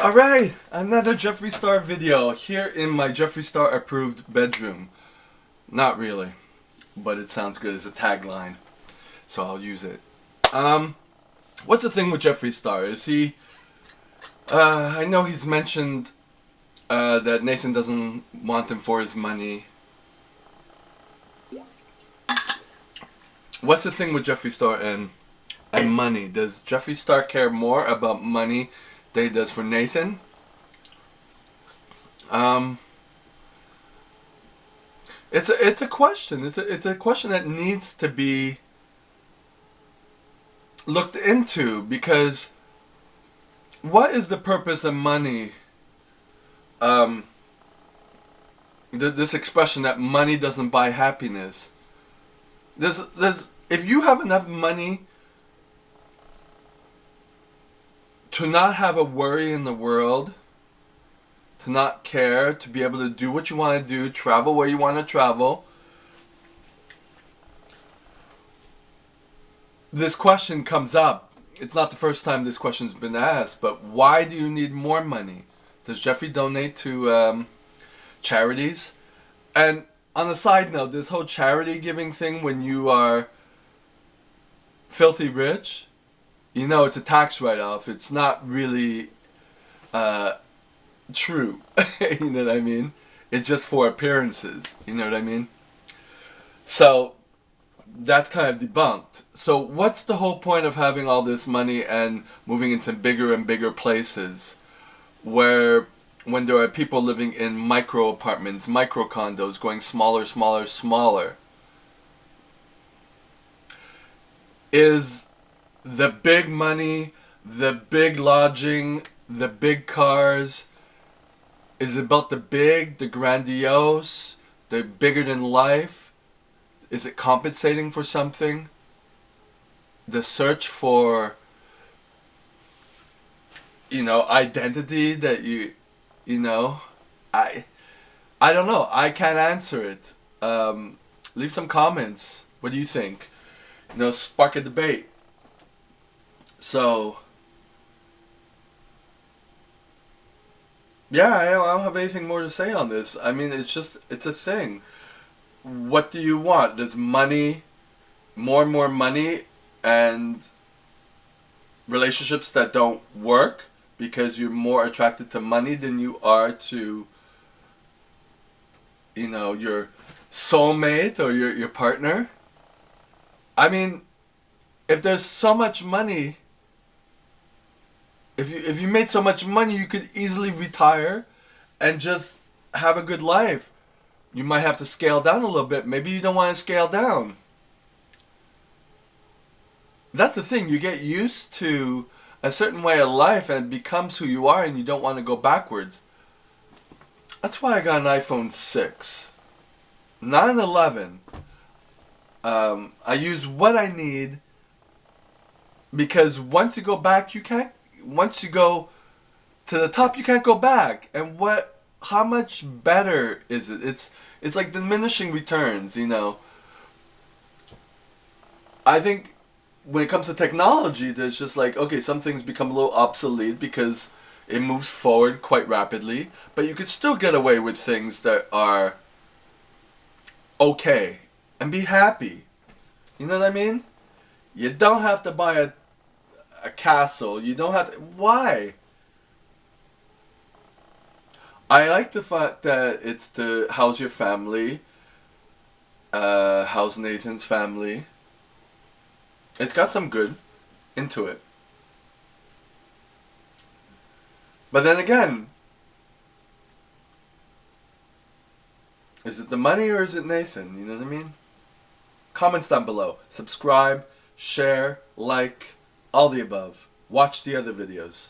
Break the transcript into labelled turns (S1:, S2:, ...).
S1: Alright, another Jeffree Star video here in my Jeffree Star approved bedroom. Not really, but it sounds good as a tagline, so I'll use it. What's the thing with Jeffree Star? Is he, I know he's mentioned that Nathan doesn't want him for his money. What's the thing with Jeffree Star and money? Does Jeffree Star care more about money than he does for Nathan? It's a question. It's a question that needs to be looked into, because what is the purpose of money? This expression that money doesn't buy happiness. If you have enough money to not have a worry in the world, to not care, to be able to do what you want to do, travel where you want to travel, this question comes up. It's not the first time this question's been asked, but why do you need more money? Does Jeffree donate to charities? And on a side note, this whole charity giving thing, when you are filthy rich, you know it's a tax write-off. It's not really true. You know what I mean? It's just for appearances. You know what I mean? So that's kind of debunked. So what's the whole point of having all this money and moving into bigger and bigger places where, when there are people living in micro apartments, micro condos, going smaller, smaller, smaller? Is the big money, the big lodging, the big cars, is it about the big, the grandiose, the bigger than life? Is it compensating for something? The search for, identity that you know, I don't know. I can't answer it. Leave some comments. What do you think? Spark a debate. So, yeah, I don't have anything more to say on this. I mean, it's a thing. What do you want? Does money, more and more money, and relationships that don't work because you're more attracted to money than you are to, your soulmate or your partner? I mean, if there's so much money, if you made so much money, you could easily retire and just have a good life. You might have to scale down a little bit. Maybe you don't want to scale down. That's the thing. You get used to a certain way of life and it becomes who you are, and you don't want to go backwards. That's why I got an iPhone 6. Not an 11. I use what I need, because once you go back, you can't. Once you go to the top, you can't go back. And how much better is it? It's like diminishing returns, I think when it comes to technology, there's just like, okay, some things become a little obsolete because it moves forward quite rapidly, but you could still get away with things that are okay and be happy. You know what I mean? You don't have to buy a castle. You don't have to. Why? I like the fact that it's to house your family, house Nathan's family. It's got some good into it. But then again, is it the money or is it Nathan? You know what I mean? Comments down below. Subscribe, share, like, all the above. Watch the other videos.